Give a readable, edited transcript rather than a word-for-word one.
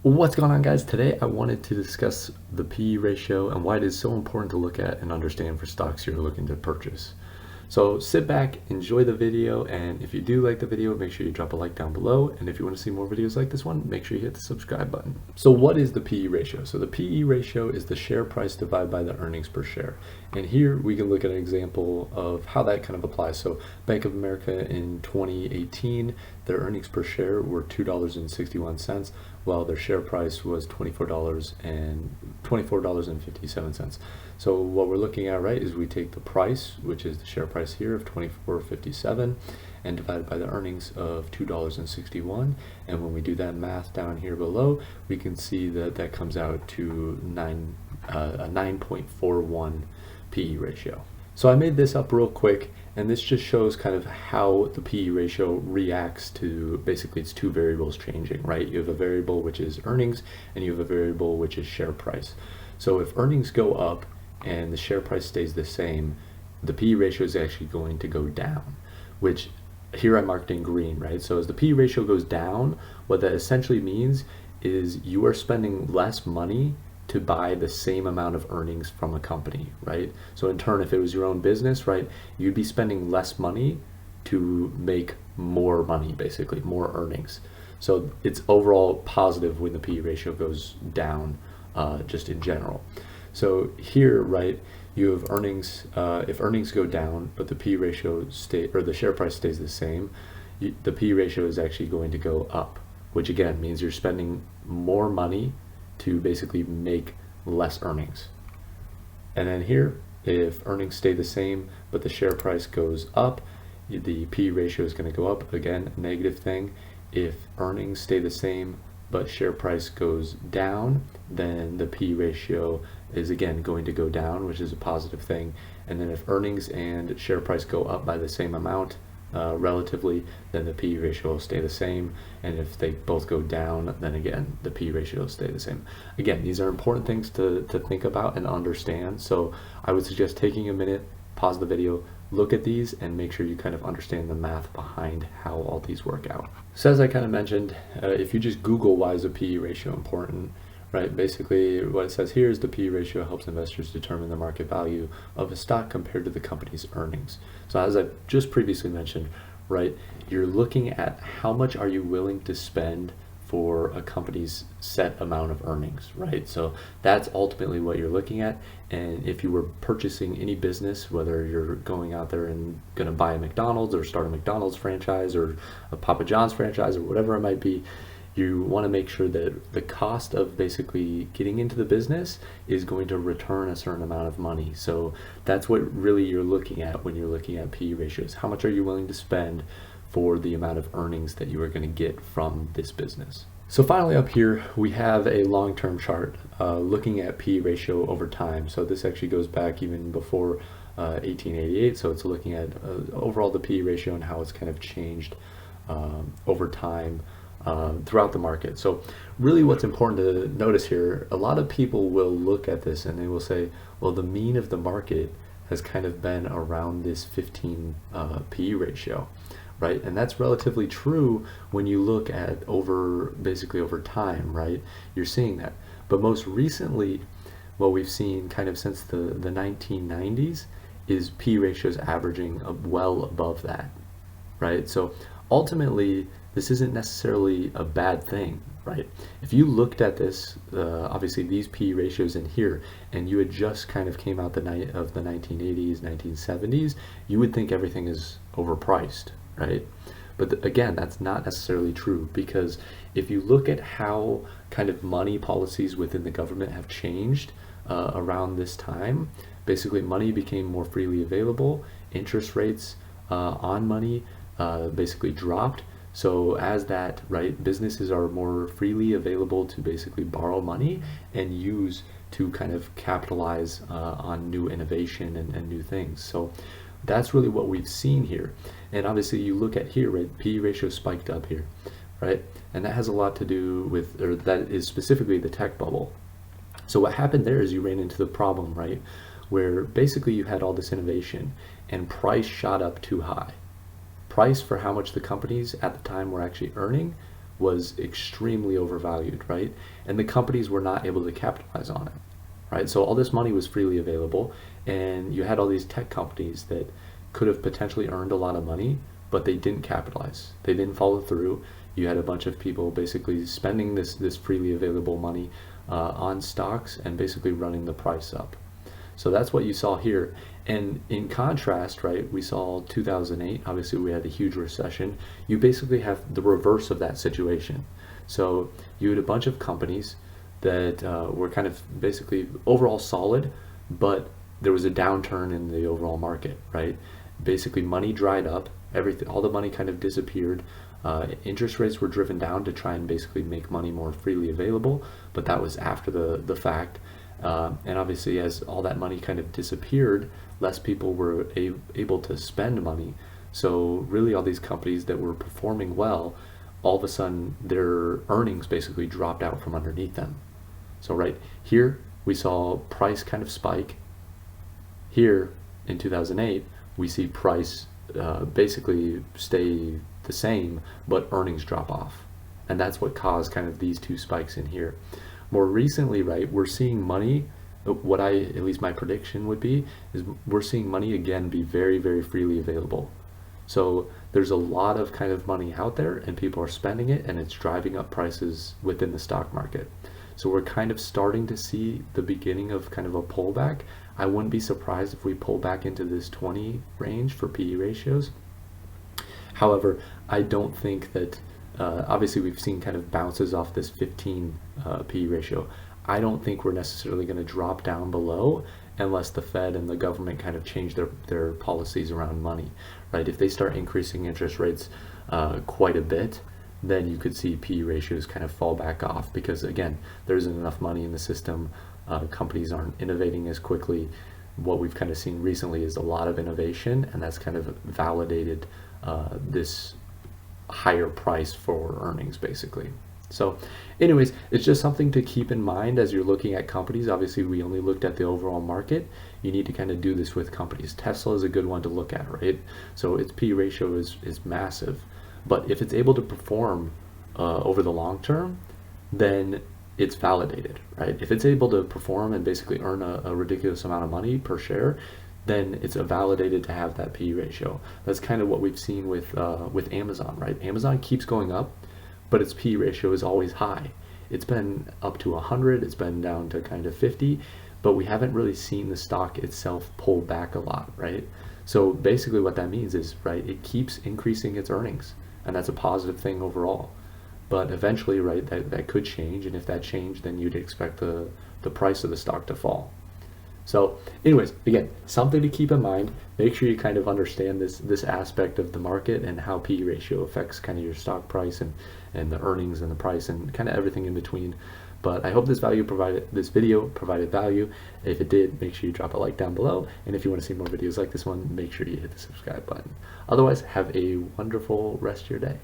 What's going on, guys? Today I wanted to discuss the PE ratio and why it is so important to look at and understand for stocks you're looking to purchase. So sit back, enjoy the video, and if you do like the video, make sure you drop a like down below. And if you want to see more videos like this one, make sure you hit the subscribe button. So what is the PE ratio? So the PE ratio is the share price divided by the earnings per share. And here we can look at an example of how that kind of applies. So Bank of America in 2018, their earnings per share were $2.61, while their share price was $24.57. So what we're looking at, right, is we take the price, which is the share price here of $24.57, and divide it by the earnings of $2.61. And when we do that math down here below, we can see that that comes out to a 9.41 PE ratio. So I made this up real quick, and this just shows kind of how the PE ratio reacts to basically its two variables changing, right? You have a variable which is earnings, and you have a variable which is share price. So if earnings go up and the share price stays the same, the PE ratio is actually going to go down, which here I marked in green, right? So as the PE ratio goes down, what that essentially means is you are spending less money to buy the same amount of earnings from a company, right? So in turn, if it was your own business, right, you'd be spending less money to make more money, basically, more earnings. So it's overall positive when the PE ratio goes down, just in general. So here, right, you have earnings, if earnings go down, but the PE ratio the share price stays the same, the PE ratio is actually going to go up, which again means you're spending more money to basically make less earnings. And then here, if earnings stay the same but the share price goes up, the PE ratio is going to go up, again, a negative thing. If earnings stay the same but share price goes down, then the PE ratio is again going to go down, which is a positive thing. And then if earnings and share price go up by the same amount, relatively, then the PE ratio will stay the same. And if they both go down, then again the PE ratio will stay the same. Again, these are important things to think about and understand. So I would suggest taking a minute, pause the video, look at these, and make sure you kind of understand the math behind how all these work out. So as I kind of mentioned, if you just Google why is a PE ratio important, right? Basically what it says here is the PE ratio helps investors determine the market value of a stock compared to the company's earnings. So as I just previously mentioned, right, you're looking at how much are you willing to spend for a company's set amount of earnings, right? So that's ultimately what you're looking at. And if you were purchasing any business, whether you're going out there and going to buy a McDonald's or start a McDonald's franchise or a Papa John's franchise or whatever it might be, you want to make sure that the cost of basically getting into the business is going to return a certain amount of money. So that's what really you're looking at when you're looking at PE ratios. How much are you willing to spend for the amount of earnings that you are going to get from this business? So finally up here, we have a long-term chart looking at PE ratio over time. So this actually goes back even before 1888. So it's looking at overall the PE ratio and how it's kind of changed over time throughout the market. So really what's important to notice here, a lot of people will look at this and they will say, well, the mean of the market has kind of been around this 15 PE ratio, right? And that's relatively true when you look at basically over time, right? You're seeing that. But most recently, what we've seen kind of since the 1990s is PE ratios averaging well above that, right? So ultimately, this isn't necessarily a bad thing, right? If you looked at this, obviously these PE ratios in here, and you had just kind of came out the night of the 1980s, 1970s, you would think everything is overpriced, right? But again, that's not necessarily true, because if you look at how kind of money policies within the government have changed around this time, basically money became more freely available, interest rates on money basically dropped. So as that, right, businesses are more freely available to basically borrow money and use to kind of capitalize on new innovation and new things. So that's really what we've seen here. And obviously you look at here, right, PE ratio spiked up here, right? And that has a lot to do with, or that is specifically the tech bubble. So what happened there is you ran into the problem, right, where basically you had all this innovation and price shot up too high. Price for how much the companies at the time were actually earning was extremely overvalued, right? And the companies were not able to capitalize on it, right? So all this money was freely available, and you had all these tech companies that could have potentially earned a lot of money, but they didn't capitalize. They didn't follow through. You had a bunch of people basically spending this freely available money on stocks and basically running the price up. So that's what you saw here. And in contrast, right, we saw 2008, obviously we had a huge recession. You basically have the reverse of that situation. So you had a bunch of companies that were kind of basically overall solid, but there was a downturn in the overall market, right? Basically money dried up, everything, all the money kind of disappeared. Interest rates were driven down to try and basically make money more freely available, but that was after the fact. And obviously as all that money kind of disappeared, less people were able to spend money. So really all these companies that were performing well, all of a sudden their earnings basically dropped out from underneath them. So right here we saw price kind of spike. Here in 2008 we see price basically stay the same, but earnings drop off. And that's what caused kind of these two spikes in here. More recently, right, we're seeing money, at least my prediction would be, is we're seeing money again be very, very freely available. So there's a lot of kind of money out there and people are spending it, and it's driving up prices within the stock market. So we're kind of starting to see the beginning of kind of a pullback. I wouldn't be surprised if we pull back into this 20 range for PE ratios. However, I don't think that, obviously we've seen kind of bounces off this 15 PE ratio. I don't think we're necessarily going to drop down below unless the Fed and the government kind of change their policies around money, right? If they start increasing interest rates quite a bit, then you could see PE ratios kind of fall back off, because again, there isn't enough money in the system. Companies aren't innovating as quickly. What we've kind of seen recently is a lot of innovation, and that's kind of validated this higher price for earnings basically. So anyways, it's just something to keep in mind as you're looking at companies. Obviously we only looked at the overall market. You need to kind of do this with companies. Tesla is a good one to look at, right? So its P ratio is massive, but if it's able to perform over the long term, then it's validated, right? If it's able to perform and basically earn a ridiculous amount of money per share, then it's validated to have that PE ratio. That's kind of what we've seen with Amazon, right? Amazon keeps going up, but its PE ratio is always high. It's been up to 100, it's been down to kind of 50, but we haven't really seen the stock itself pull back a lot, right? So basically what that means is, right, it keeps increasing its earnings, and that's a positive thing overall. But eventually, right, that could change, and if that changed, then you'd expect the price of the stock to fall. So anyways, again, something to keep in mind. Make sure you kind of understand this aspect of the market and how PE ratio affects kind of your stock price and the earnings and the price and kind of everything in between. But I hope this video provided value. If it did, make sure you drop a like down below. And if you want to see more videos like this one, make sure you hit the subscribe button. Otherwise, have a wonderful rest of your day.